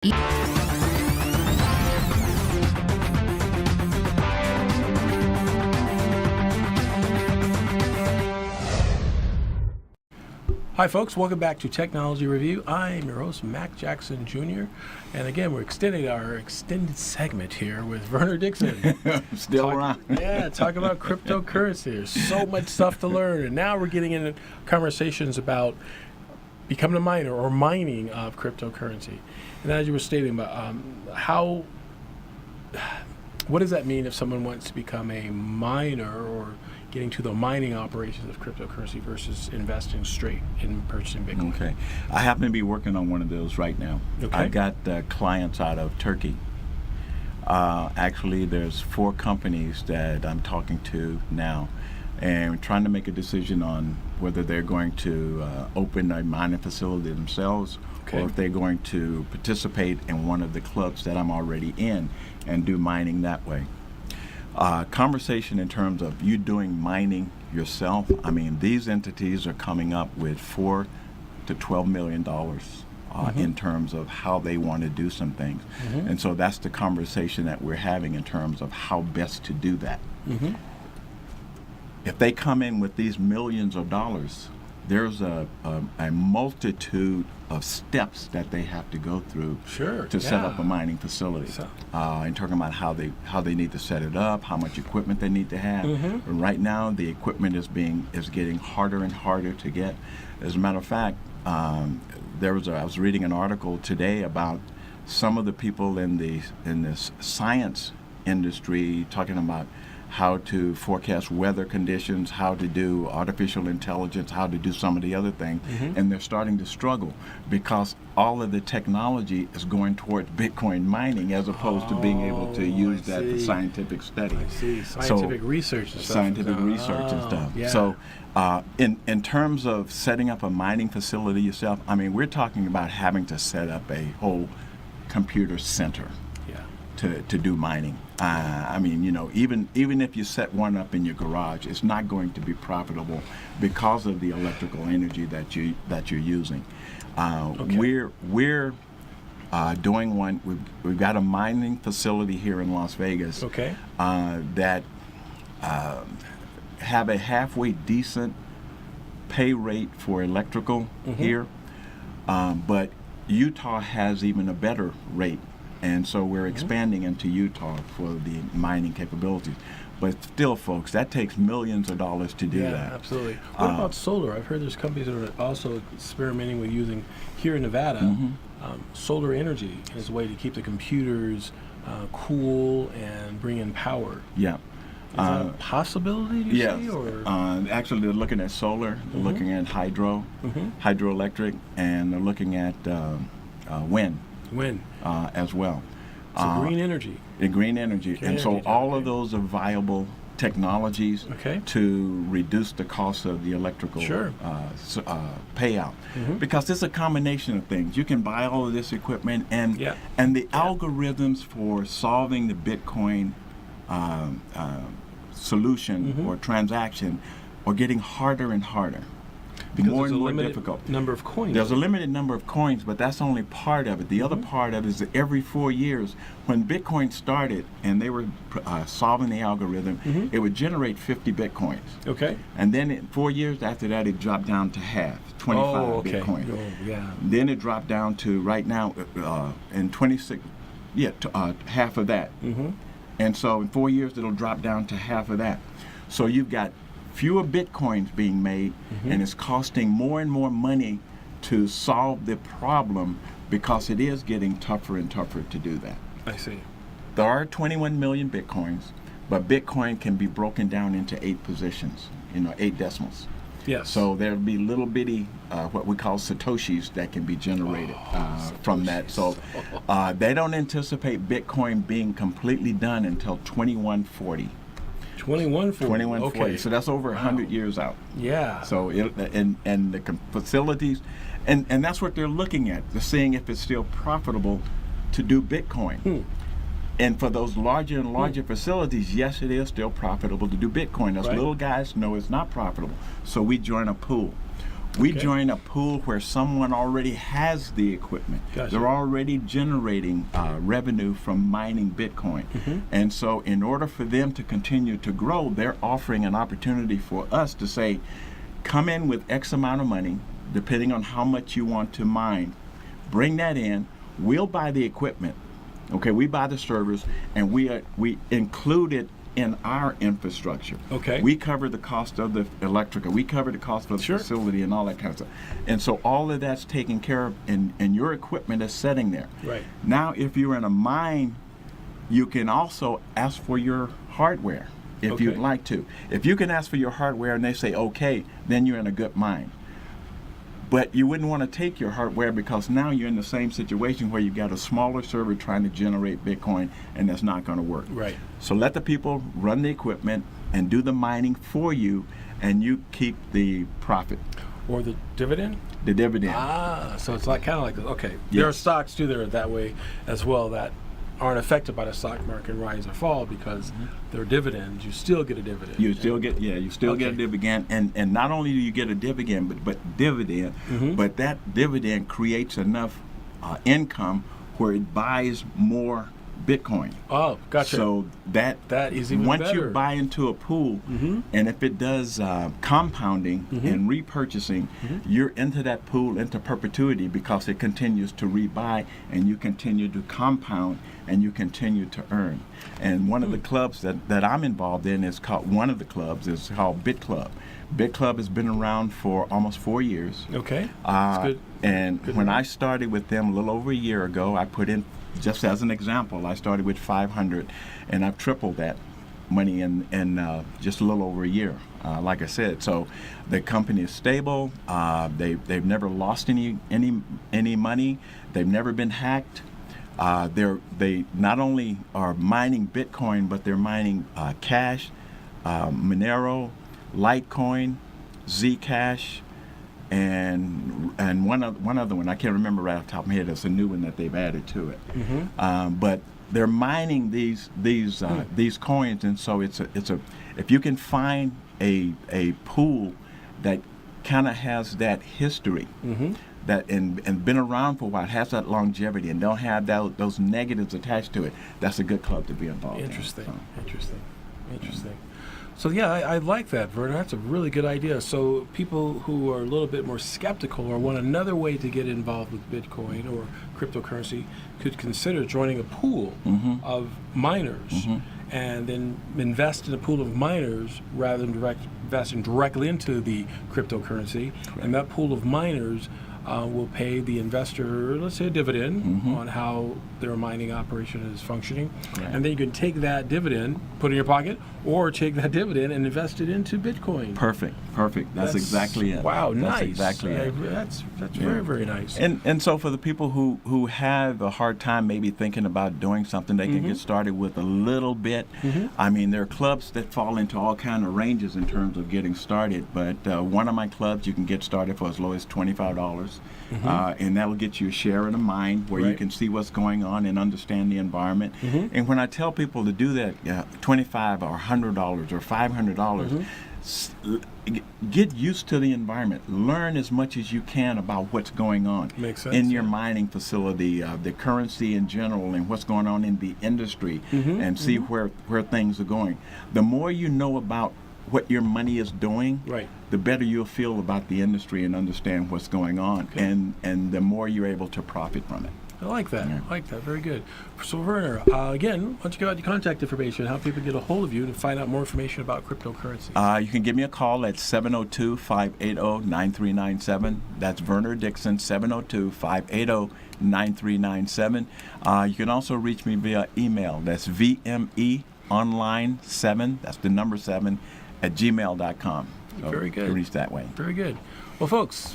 Hi folks, welcome back to Technology Review. I'm your host, Mac Jackson Jr. And again, we're extending our extended segment here with Werner Dixon. Still around. Yeah, talk about cryptocurrency. There's so much stuff to learn. And now we're getting into conversations about becoming a miner or mining of cryptocurrency. And as you were stating about what does that mean if someone wants to become a miner or getting to the mining operations of cryptocurrency versus investing straight in purchasing Bitcoin? Okay. I happen to be working on one of those right now. Okay. I got clients out of Turkey. Actually, there's 4 companies that I'm talking to now and trying to make a decision on whether they're going to open a mining facility themselves, okay, or if they're going to participate in one of the clubs that I'm already in and do mining that way. Conversation in terms of you doing mining yourself. I mean, these entities are coming up with $4 to $12 million in terms of how they want to do some things. And so that's the conversation that we're having in terms of how best to do that. If they come in with these millions of dollars, there's a multitude of steps that they have to go through to set up a mining facility. And talking about how they need to set it up, how much equipment they need to have. Right now, the equipment is getting harder and harder to get. As a matter of fact, I was reading an article today about some of the people in this science industry talking about how to forecast weather conditions, how to do artificial intelligence, how to do some of the other things, and they're starting to struggle because all of the technology is going towards Bitcoin mining as opposed to being able to use that for scientific study. I see. Scientific research and stuff. Scientific research and stuff. Yeah. So in terms of setting up a mining facility yourself, I mean, we're talking about having to set up a whole computer center to do mining. I mean, you know, even if you set one up in your garage, it's not going to be profitable because of the electrical energy that you're using. We're doing one. We've got a mining facility here in Las Vegas that have a halfway decent pay rate for electrical here, but Utah has even a better rate. And so we're expanding into Utah for the mining capabilities. But still, folks, that takes millions of dollars to do that. Yeah, absolutely. What about solar? I've heard there's companies that are also experimenting with using, here in Nevada, solar energy as a way to keep the computers cool and bring in power. Yeah. Is that a possibility, do you see? Or? Actually, they're looking at solar, they're looking at hydroelectric, and they're looking at wind. As well. So green energy. Green energy. And so all of those are viable technologies to reduce the cost of the electrical payout. Because it's a combination of things. You can buy all of this equipment and the algorithms for solving the Bitcoin solution or transaction are getting harder and harder. Because more there's and a more limited difficult. Number of coins. There's a limited number of coins, but that's only part of it. The other part of it is that every 4 years, when Bitcoin started and they were solving the algorithm, it would generate 50 Bitcoins. Okay. And then in 4 years after that, it dropped down to half, 25 Bitcoin. Oh, yeah. Then it dropped down to right now in 26, half of that. And so in 4 years, it'll drop down to half of that. So you've got fewer Bitcoins being made, and it's costing more and more money to solve the problem because it is getting tougher and tougher to do that. I see. There are 21 million Bitcoins, but Bitcoin can be broken down into 8 positions, 8 decimals. Yes. So there'll be little bitty, what we call Satoshis that can be generated from that. So they don't anticipate Bitcoin being completely done until 2140. 2140. Okay. So that's over 100 years out. Yeah. So and the facilities, and that's what they're looking at. They're seeing if it's still profitable to do Bitcoin. And for those larger and larger facilities, yes, it is still profitable to do Bitcoin. Those little guys know it's not profitable. So we join a pool. We join a pool where someone already has the equipment. Gotcha. They're already generating revenue from mining Bitcoin. And so in order for them to continue to grow, they're offering an opportunity for us to say, come in with X amount of money, depending on how much you want to mine. Bring that in. We'll buy the equipment. Okay, we buy the servers, and we include it in our infrastructure. Okay. We cover the cost of the electrical. We cover the cost of the facility and all that kind of stuff. And so all of that's taken care of, and your equipment is sitting there. Right. Now, if you're in a mine, you can also ask for your hardware if you'd like to. If you can ask for your hardware and they say okay, then you're in a good mine. But you wouldn't want to take your hardware because now you're in the same situation where you've got a smaller server trying to generate Bitcoin, and that's not going to work. Right. So let the people run the equipment and do the mining for you, and you keep the profit. Or the dividend? The dividend. So it's like kind of like, okay, there are stocks too that are that way as well that aren't affected by the stock market rise or fall because they're dividends. You still get a dividend. You still get get a dividend, and not only do you get a dividend, but dividend, but that dividend creates enough income where it buys more Bitcoin. Oh, gotcha. So that is even once better. you buy into a pool, and if it does compounding and repurchasing, you're into that pool into perpetuity because it continues to rebuy, and you continue to compound, and you continue to earn. And one of the clubs that I'm involved in is called Bit Club. Bit Club has been around for almost 4 years. Okay, that's good. And Good when enough. I started with them a little over a year ago, I put in, just as an example, I started with 500, and I've tripled that money in just a little over a year. Like I said, so the company is stable. They've never lost any money. They've never been hacked. They not only are mining Bitcoin, but they're mining Cash, Monero, Litecoin, Zcash, and one other one I can't remember right off the top of my head. It's a new one that they've added to it. But they're mining these coins, and so it's a if you can find a pool that kind of has that history. That and been around for a while, has that longevity, and don't have those negatives attached to it, that's a good club to be involved in. Interesting. So yeah, I like that, Werner. That's a really good idea. So people who are a little bit more skeptical or want another way to get involved with Bitcoin or cryptocurrency could consider joining a pool of miners and then invest in a pool of miners rather than investing directly into the cryptocurrency. Correct. And that pool of miners will pay the investor, let's say, a dividend on how their mining operation is functioning. Right. And then you can take that dividend, put it in your pocket, or take that dividend and invest it into Bitcoin. Perfect. That's exactly it. Wow, That's nice. exactly it. That's very, very nice. And so for the people who have a hard time maybe thinking about doing something, they can get started with a little bit. I mean, there are clubs that fall into all kind of ranges in terms of getting started, but one of my clubs you can get started for as low as $25. And that will get you a share in a mine where you can see what's going on and understand the environment. And when I tell people to do that, $25 or $100 or $500, get used to the environment. Learn as much as you can about what's going on in your mining facility, the currency in general, and what's going on in the industry, and see where things are going. The more you know about what your money is doing, the better you'll feel about the industry and understand what's going on, and the more you're able to profit from it. I like that. I like that. Very good. So, Werner, again, why don't you give out your contact information, how people get a hold of you to find out more information about cryptocurrency? You can give me a call at 702-580-9397. That's Werner Dixon, 702-580-9397. You can also reach me via email. That's VMEonline7, that's the number 7, at gmail.com. So Very good. Reach that way. Very good. Well, folks,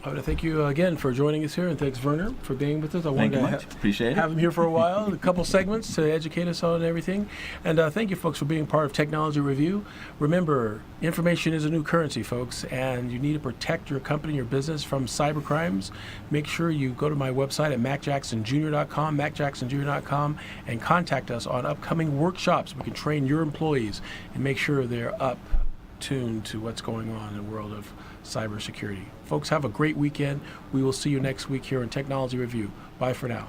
I want to thank you again for joining us here, and thanks, Werner, for being with us. I wanted to Appreciate it. have him here for a while, a couple segments to educate us on everything. And thank you, folks, for being part of Technology Review. Remember, information is a new currency, folks, and you need to protect your company, your business from cyber crimes. Make sure you go to my website at macjacksonjr.com, macjacksonjr.com, and contact us on upcoming workshops. We can train your employees and make sure they're up tuned to what's going on in the world of cybersecurity. Folks, have a great weekend. We will see you next week here on Technology Review. Bye for now.